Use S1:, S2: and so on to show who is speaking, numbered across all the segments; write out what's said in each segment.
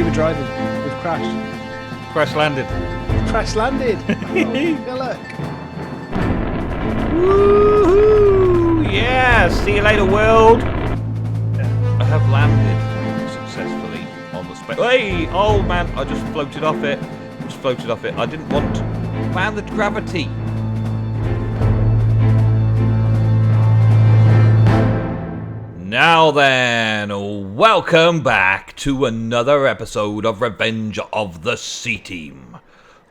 S1: You were driving with Crash.
S2: Crash landed.
S1: Crash landed. Oh, look.
S2: Woohoo! Yeah, see you later, world. I have landed successfully on the space. Hey, oh man, I just floated off it. I didn't want to. Found the gravity. Now then, welcome back to another episode of Revenge of the CTeam.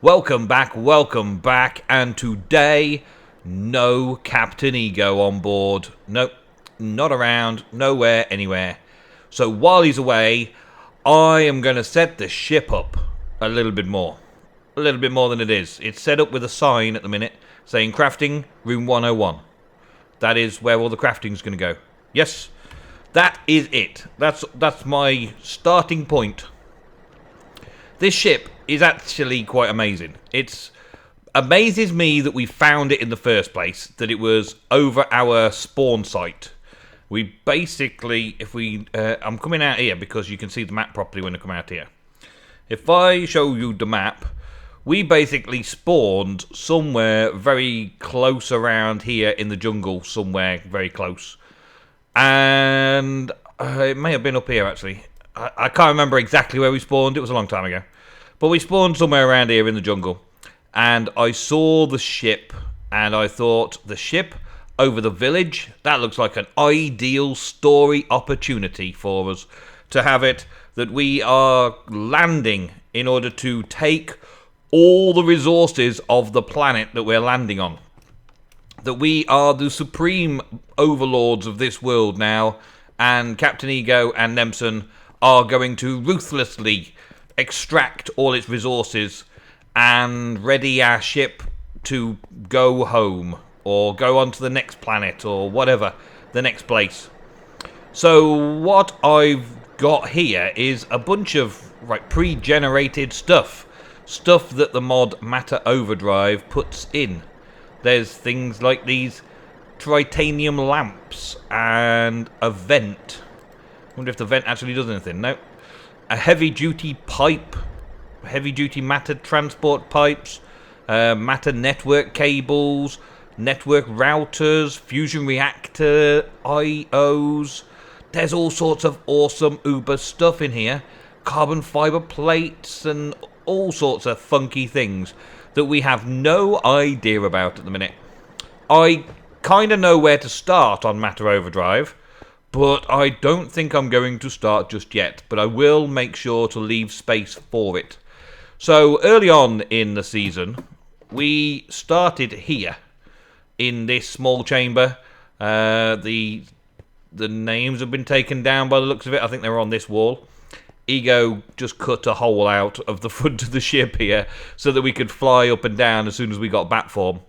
S2: Welcome back, and today, no Captain Ego on board. Nope, not around, nowhere, anywhere. So while he's away, I am going to set the ship up a little bit more than it is. It's set up with a sign at the minute saying crafting room 101. That is where all the crafting's going to go. Yes. That is it. That's my starting point. This ship is actually quite amazing. It amazes me that we found it in the first place, that it was over our spawn site. We basically, I'm coming out here because you can see the map properly when I come out here. If I show you the map, we basically spawned somewhere very close around here in the jungle, somewhere very close. And it may have been up here, actually. I can't remember exactly where we spawned. It was a long time ago. But we spawned somewhere around here in the jungle. And I saw the ship. And I thought, the ship over the village? That looks like an ideal story opportunity for us. To have it that we are landing in order to take all the resources of the planet that we're landing on. That we are the supreme overlords of this world now, and Captain Ego and Nemson are going to ruthlessly extract all its resources and ready our ship to go home, or go on to the next planet, or whatever, the next place. So what I've got here is a bunch of pre-generated stuff that the mod Matter Overdrive puts in. There's things like these titanium lamps and a vent. I wonder if the vent actually does anything. No. A heavy-duty pipe. Heavy-duty matter transport pipes. Matter network cables. Network routers. Fusion reactor. IOs. There's all sorts of awesome Uber stuff in here. Carbon fiber plates and all sorts of funky things that we have no idea about at the minute. I kind of know where to start on Matter Overdrive, but I don't think I'm going to start just yet, but I will make sure to leave space for it. So early on in the season, we started here in this small chamber. The names have been taken down by the looks of it. I think they were on this wall. Ego just cut a hole out of the front of the ship here so that we could fly up and down as soon as we got back form.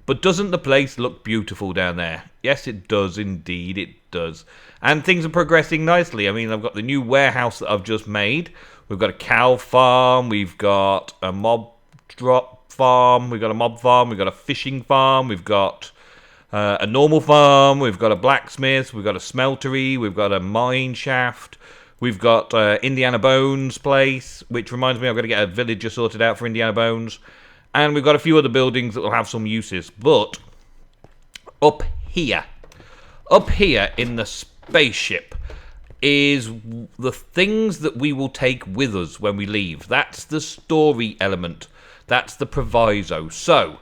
S2: But doesn't the place look beautiful down there? Yes, it does. Indeed, it does. And things are progressing nicely. I mean, I've got the new warehouse that I've just made. We've got a cow farm. We've got a mob drop farm. We've got a mob farm. We've got a fishing farm. We've got a normal farm. We've got a blacksmith. We've got a smeltery. We've got a mine shaft. We've got Indiana Bones place, which reminds me I've got to get a villager sorted out for Indiana Bones. And we've got a few other buildings that will have some uses. But up here in the spaceship is the things that we will take with us when we leave. That's the story element. That's the proviso. So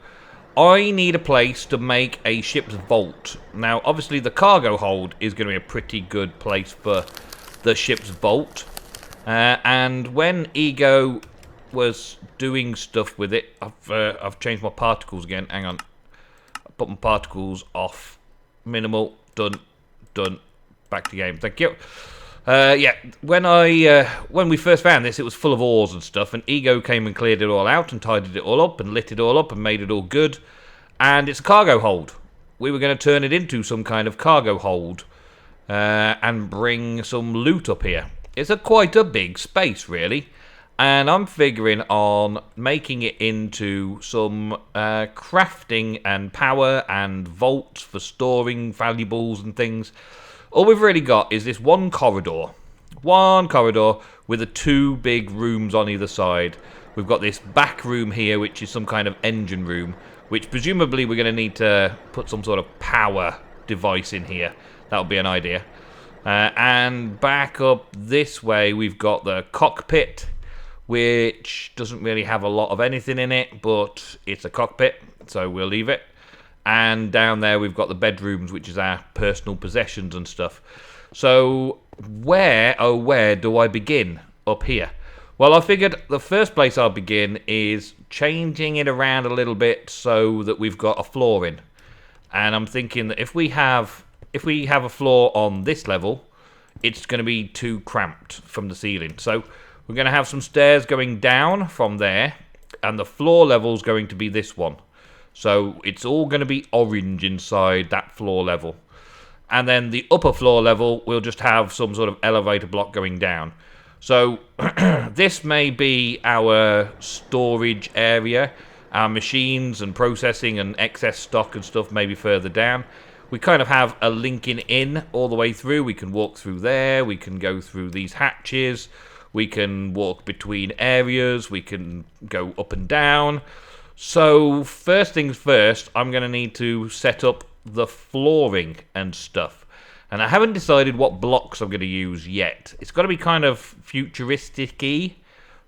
S2: I need a place to make a ship's vault. Now, obviously, the cargo hold is going to be a pretty good place for the ship's vault. And when Ego was doing stuff with it, I've changed my particles again. Hang on. I put my particles off. Minimal. Done. Back to game. Thank you. Yeah, when we first found this, it was full of ores and stuff, and Ego came and cleared it all out and tidied it all up and lit it all up and made it all good. And it's a cargo hold. We were going to turn it into some kind of cargo hold and bring some loot up here. It's quite a big space, really. And I'm figuring on making it into some crafting and power and vaults for storing valuables and things. All we've really got is this one corridor One corridor with the two big rooms on either side. We've got this back room here, which is some kind of engine room, which presumably we're going to need to put some sort of power device in here. That'll be an idea. And back up this way, we've got the cockpit, which doesn't really have a lot of anything in it, but it's a cockpit, so we'll leave it. And down there we've got the bedrooms, which is our personal possessions and stuff. So where, oh where do I begin up here? Well, I figured the first place I'll begin is changing it around a little bit so that we've got a floor in. And I'm thinking that if we have a floor on this level, it's going to be too cramped from the ceiling. So we're going to have some stairs going down from there, and the floor level's going to be this one. So it's all going to be orange inside that floor level. And then the upper floor level, we'll just have some sort of elevator block going down. So this may be our storage area. Our machines and processing and excess stock and stuff maybe further down. We kind of have a linking in all the way through. We can walk through there. We can go through these hatches. We can walk between areas. We can go up and down. So first things first, I'm going to need to set up the flooring and stuff. And I haven't decided what blocks I'm going to use yet. It's got to be kind of futuristic-y.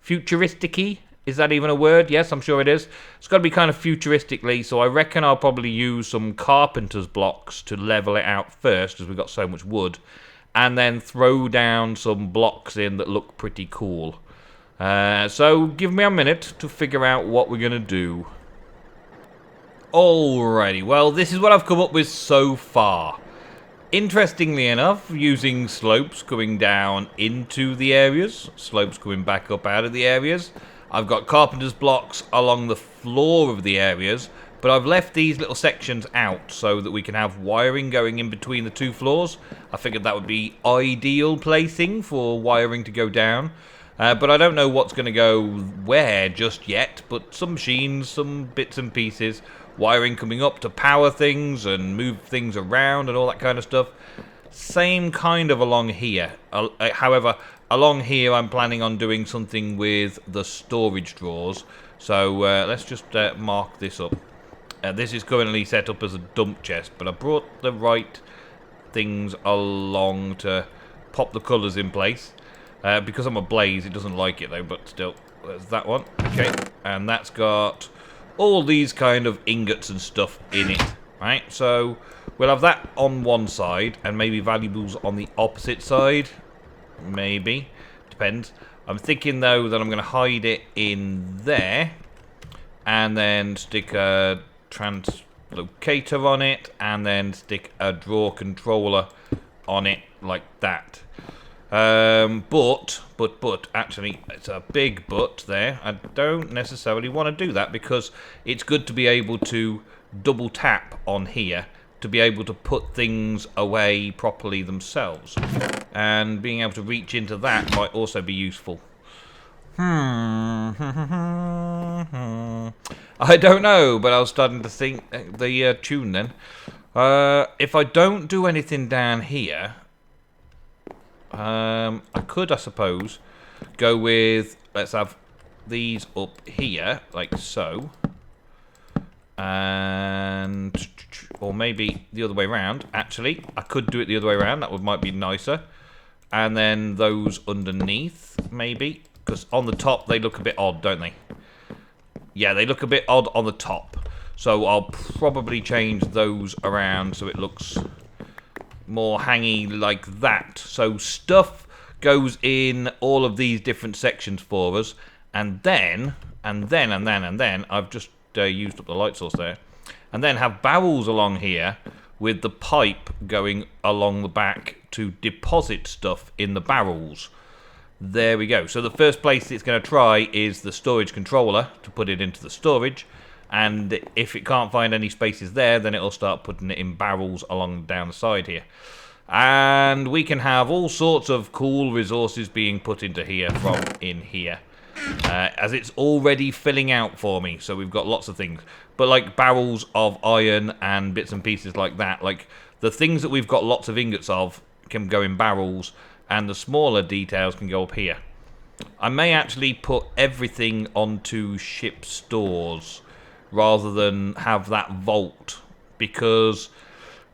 S2: Futuristic-y? Is that even a word? Yes, I'm sure it is. It's got to be kind of futuristically, so I reckon I'll probably use some carpenter's blocks to level it out first, as we've got so much wood, and then throw down some blocks in that look pretty cool. So give me a minute to figure out what we're going to do. Alrighty, well, this is what I've come up with so far. Interestingly enough, using slopes going down into the areas, slopes going back up out of the areas. I've got carpenter's blocks along the floor of the areas, but I've left these little sections out so that we can have wiring going in between the two floors. I figured that would be ideal placing for wiring to go down. But I don't know what's going to go where just yet, but some machines, some bits and pieces, wiring coming up to power things and move things around and all that kind of stuff. Same kind of along here. However, along here I'm planning on doing something with the storage drawers. So let's just mark this up. This is currently set up as a dump chest, but I brought the right things along to pop the colours in place. Because I'm a blaze, it doesn't like it though, but still, there's that one. Okay, and that's got all these kind of ingots and stuff in it, right? So we'll have that on one side, and maybe valuables on the opposite side. Maybe, depends. I'm thinking though that I'm going to hide it in there, and then stick a translocator on it, and then stick a drawer controller on it like that. But, actually, it's a big but there. I don't necessarily want to do that because it's good to be able to double tap on here to be able to put things away properly themselves. And being able to reach into that might also be useful. I don't know, but I was starting to think the tune then. If I don't do anything down here... I could, I suppose, go with, let's have these up here, like so. And, or maybe the other way around. Actually, I could do it the other way around. That might be nicer. And then those underneath, maybe. Because on the top, they look a bit odd, don't they? Yeah, they look a bit odd on the top. So I'll probably change those around so it looks... more hangy like that. So stuff goes in all of these different sections for us, and then I've just used up the light source there, and then have barrels along here with the pipe going along the back to deposit stuff in the barrels. There we go. So the first place it's going to try is the storage controller to put it into the storage. And if it can't find any spaces there, then it'll start putting it in barrels along down the side here. And we can have all sorts of cool resources being put into here from in here. As it's already filling out for me, so we've got lots of things. But like barrels of iron and bits and pieces like that, like the things that we've got lots of ingots of can go in barrels. and the smaller details can go up here. I may actually put everything onto ship stores rather than have that vault, because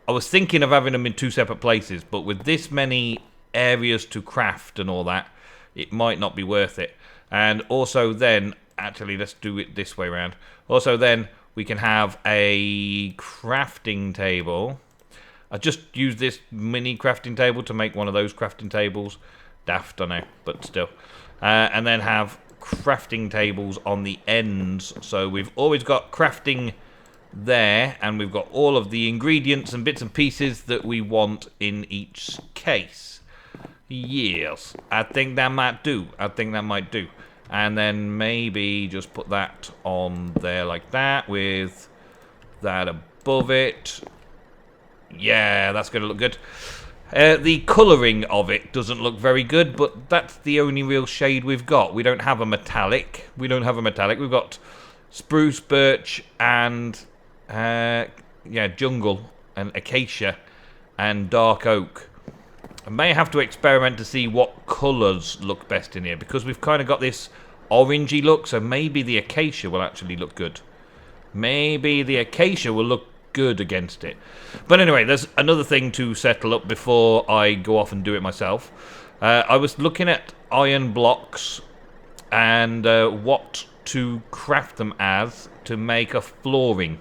S2: I was thinking of having them in 2 separate places, but with this many areas to craft and all that, it might not be worth it. And also then, actually let's do it this way around. Also then, we can have a crafting table. I just used this mini crafting table to make one of those crafting tables. Daft, I know, but still. And then have crafting tables on the ends. So we've always got crafting there, and we've got all of the ingredients and bits and pieces that we want in each case. Yes, I think that might do. And then maybe just put that on there like that, with that above it. Yeah, that's going to look good. The colouring of it doesn't look very good, but that's the only real shade we've got. We don't have a metallic. We've got spruce, birch, and jungle, and acacia, and dark oak. I may have to experiment to see what colours look best in here, because we've kind of got this orangey look, so maybe the acacia will actually look good. Maybe the acacia will look good against it. But anyway, there's another thing to settle up before I go off and do it myself. I was looking at iron blocks and what to craft them as to make a flooring,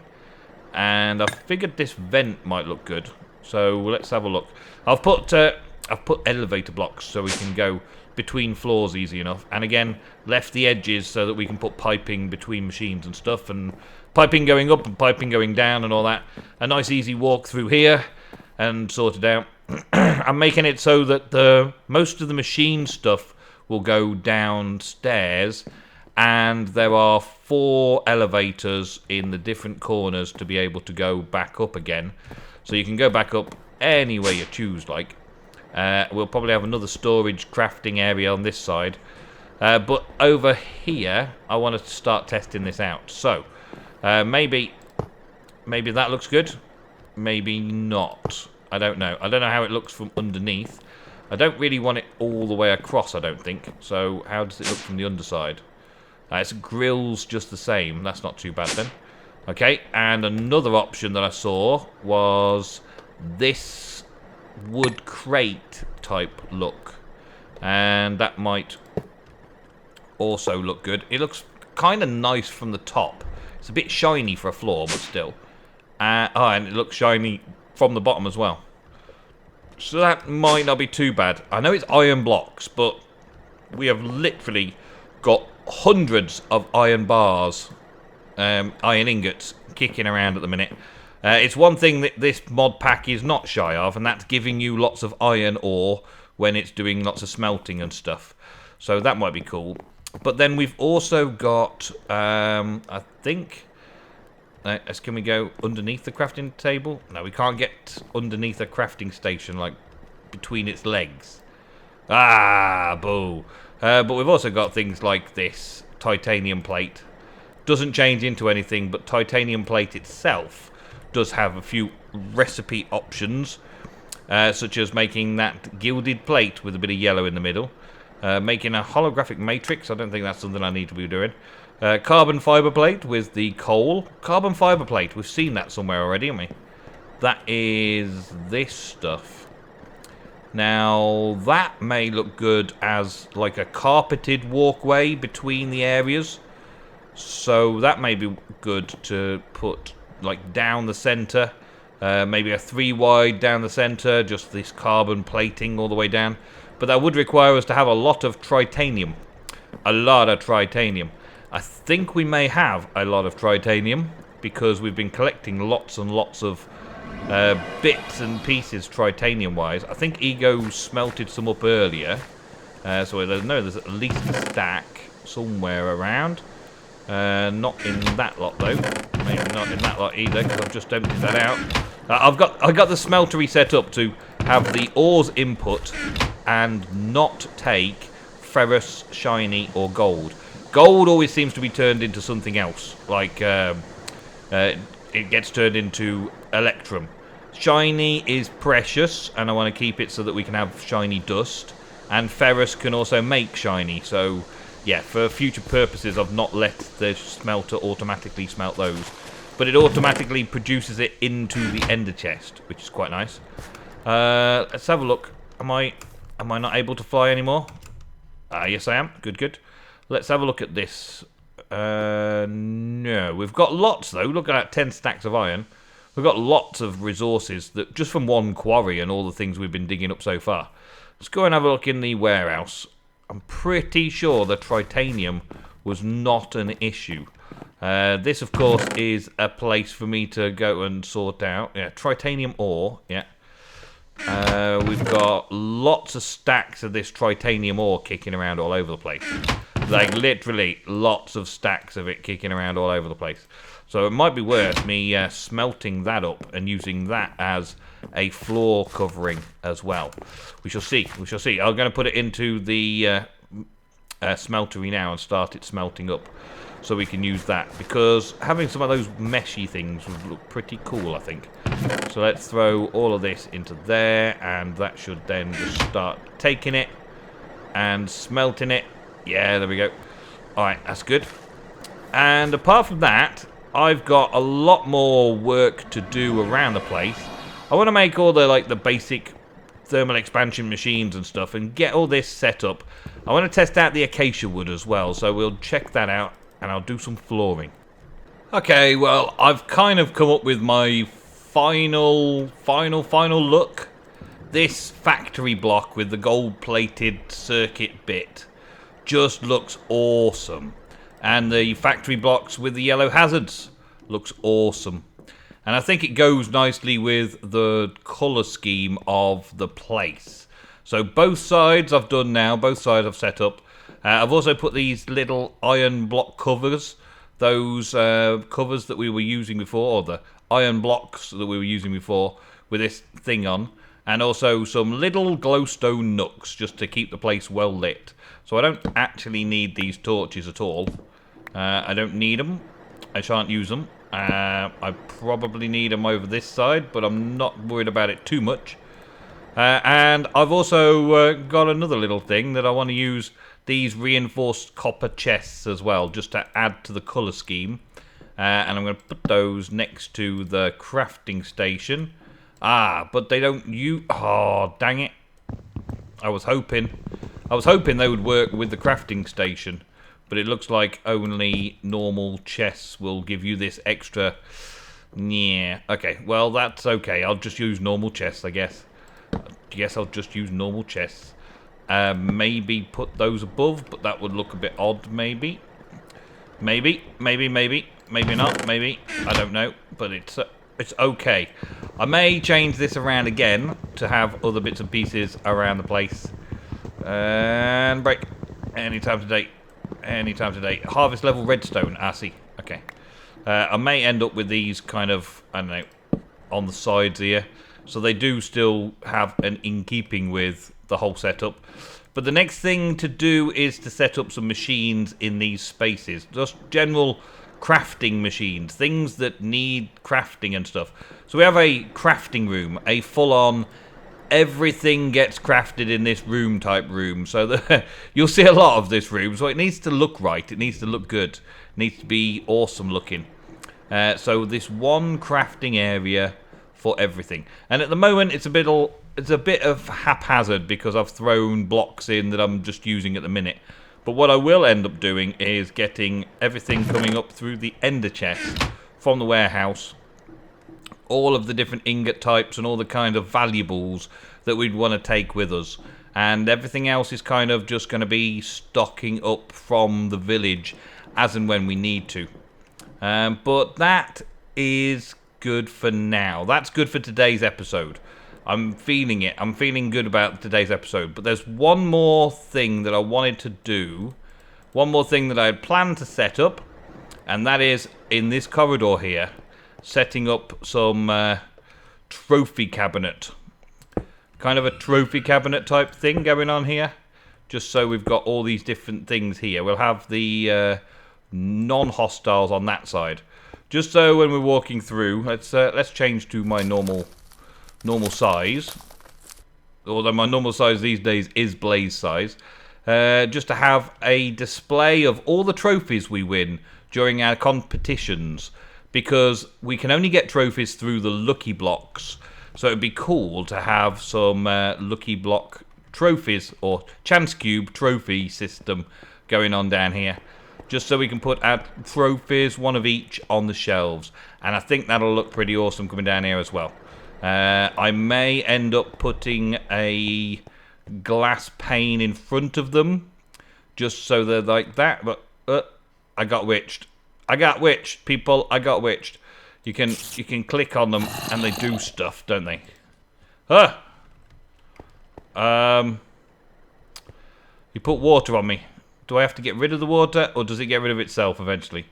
S2: and I figured this vent might look good, so let's have a look. I've put elevator blocks so we can go between floors easy enough, and again left the edges so that we can put piping between machines and stuff, and piping going up and piping going down and all that. A nice easy walk through here and sort it out. I'm making it so that most of the machine stuff will go downstairs, and there are 4 elevators in the different corners to be able to go back up again. So you can go back up any way you choose, like. We'll probably have another storage crafting area on this side. But over here, I wanted to start testing this out. So, maybe that looks good. Maybe not. I don't know. I don't know how it looks from underneath. I don't really want it all the way across, I don't think. So, how does it look from the underside? Its grill's just the same. That's not too bad then. Okay, and another option that I saw was this wood crate type look, and that might also look good. It looks kind of nice from the top. It's a bit shiny for a floor, but still. And it looks shiny from the bottom as well, so that might not be too bad. I know it's iron blocks, but we have literally got hundreds of iron bars, iron ingots kicking around at the minute. It's one thing that this mod pack is not shy of, and that's giving you lots of iron ore when it's doing lots of smelting and stuff. So that might be cool. But then we've also got, I think, can we go underneath the crafting table? No, we can't get underneath a crafting station, like between its legs. Ah, boo. But we've also got things like this titanium plate. Doesn't change into anything, but titanium plate itself does have a few recipe options, such as making that gilded plate with a bit of yellow in the middle, making a holographic matrix. I don't think that's something I need to be doing. Carbon fiber plate with the coal. Carbon fiber plate, we've seen that somewhere already, haven't we? That is this stuff. Now, that may look good as like a carpeted walkway between the areas. So that may be good to put like down the center, maybe a 3 wide down the center, just this carbon plating all the way down. But that would require us to have a lot of titanium. A lot of titanium. I think we may have a lot of titanium, because we've been collecting lots and lots of bits and pieces titanium wise. I think Ego smelted some up earlier, so there's at least a stack somewhere around. Not in that lot though. Maybe not in that lot either, because I've just emptied that out. I've got the smeltery set up to have the ores input and not take ferrous, shiny, or gold. Gold always seems to be turned into something else, like it gets turned into electrum. Shiny is precious, and I want to keep it so that we can have shiny dust. and ferrous can also make shiny. So yeah, for future purposes, I've not let the smelter automatically smelt those, but it automatically produces it into the ender chest, which is quite nice. Let's have a look. Am I not able to fly anymore? Yes I am. Good. Let's have a look at this. No, we've got lots though. Look at that, 10 stacks of iron. We've got lots of resources that just from one quarry and all the things we've been digging up so far. Let's go and have a look in the warehouse. I'm pretty sure the titanium was not an issue. This, of course, is a place for me to go and sort out. Yeah, titanium ore. Yeah. We've got lots of stacks of this titanium ore kicking around all over the place. Like, literally, lots of stacks of it kicking around all over the place. So it might be worth me smelting that up and using that as a floor covering as well. We shall see. We shall see. I'm going to put it into the smeltery now and start it smelting up, so we can use that, because having some of those meshy things would look pretty cool, I think. So let's throw all of this into there, and that should then just start taking it and smelting it. Yeah, there we go. Alright, that's good. And apart from that, I've got a lot more work to do around the place. I want to make all the basic thermal expansion machines and stuff and get all this set up. I want to test out the acacia wood as well, so we'll check that out and I'll do some flooring. Okay, well, I've kind of come up with my final look. This factory block with the gold-plated circuit bit just looks awesome. And the factory blocks with the yellow hazards looks awesome. And I think it goes nicely with the colour scheme of the place. So both sides I've done now, both sides I've set up. I've also put these little iron block covers, those covers that we were using before, or the iron blocks that we were using before, with this thing on. And also some little glowstone nooks just to keep the place well lit. So I don't actually need these torches at all. I don't need them. I shan't use them. I probably need them over this side, but I'm not worried about it too much. And I've also got another little thing that I want to use these reinforced copper chests as well, just to add to the colour scheme. And I'm going to put those next to the crafting station. But they don't use... Oh, dang it. I was hoping they would work with the crafting station, but it looks like only normal chests will give you this extra. Yeah, okay, well, that's okay. I'll just use normal chests, I guess. I'll just use normal chests. Maybe put those above, but that would look a bit odd, maybe. Maybe not, maybe. I don't know, but it's okay. I may change this around again to have other bits and pieces around the place. And break. Anytime today. Harvest level redstone. I see. Okay. I may end up with these kind of, I don't know, on the sides here. So they do still have an in keeping with the whole setup. But the next thing to do is to set up some machines in these spaces. Just general crafting machines. Things that need crafting and stuff. So we have a crafting room. A full-on everything gets crafted in this room type room. So you'll see a lot of this room. So it needs to look right. It needs to look good. It needs to be awesome looking. So this one crafting area for everything. And at the moment it's a bit of haphazard because I've thrown blocks in that I'm just using at the minute. But what I will end up doing is getting everything coming up through the ender chest from the warehouse. All of the different ingot types and all the kind of valuables that we'd want to take with us. And everything else is kind of just going to be stocking up from the village as and when we need to. But that is good for now. That's good for today's episode. I'm feeling it. I'm feeling good about today's episode. But there's one more thing that I wanted to do. One more thing that I had planned to set up. And that is in this corridor here. Setting up some trophy cabinet. Kind of a trophy cabinet type thing going on here. Just so we've got all these different things here. We'll have the non-hostiles on that side. Just so when we're walking through, let's change to my normal size. although my normal size these days is Blaze size, just to have a display of all the trophies we win during our competitions, because we can only get trophies through the Lucky Blocks. So it'd be cool to have some Lucky Block trophies or Chance Cube trophy system going on down here, just so we can put our trophies, one of each, on the shelves. And I think that'll look pretty awesome coming down here as well. I may end up putting a glass pane in front of them, just so they're like that. But I got witched. I got witched, people. I got witched. You can click on them and they do stuff, don't they? You put water on me. Do I have to get rid of the water, or does it get rid of itself eventually?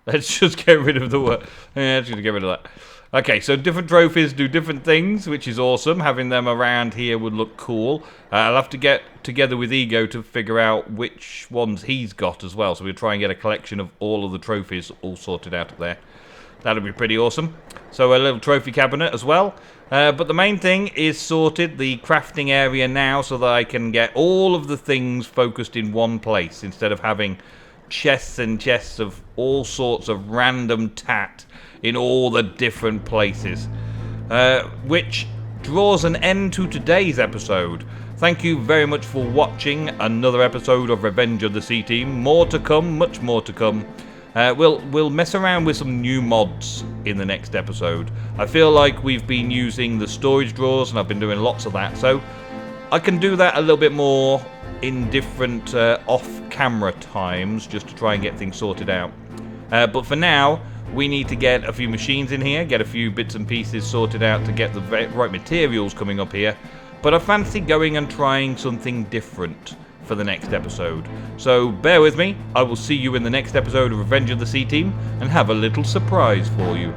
S2: Let's just get rid of the water. Yeah, let's just get rid of that. Okay, so different trophies do different things, which is awesome. Having them around here would look cool. I'll have to get together with Ego to figure out which ones he's got as well. So we'll try and get a collection of all of the trophies all sorted out of there. That'll be pretty awesome. So a little trophy cabinet as well. But the main thing is sorted, the crafting area now, so that I can get all of the things focused in one place, instead of having chests and chests of all sorts of random tat in all the different places. Which draws an end to today's episode. Thank you very much for watching another episode of Revenge of the CTeam. More to come, much more to come. We'll mess around with some new mods in the next episode. I feel like we've been using the storage drawers, and I've been doing lots of that, so I can do that a little bit more in different off-camera times, just to try and get things sorted out. But for now, we need to get a few machines in here, get a few bits and pieces sorted out to get the right materials coming up here. But I fancy going and trying something different for the next episode. So bear with me. I will see you in the next episode of Revenge of the CTeam, and have a little surprise for you.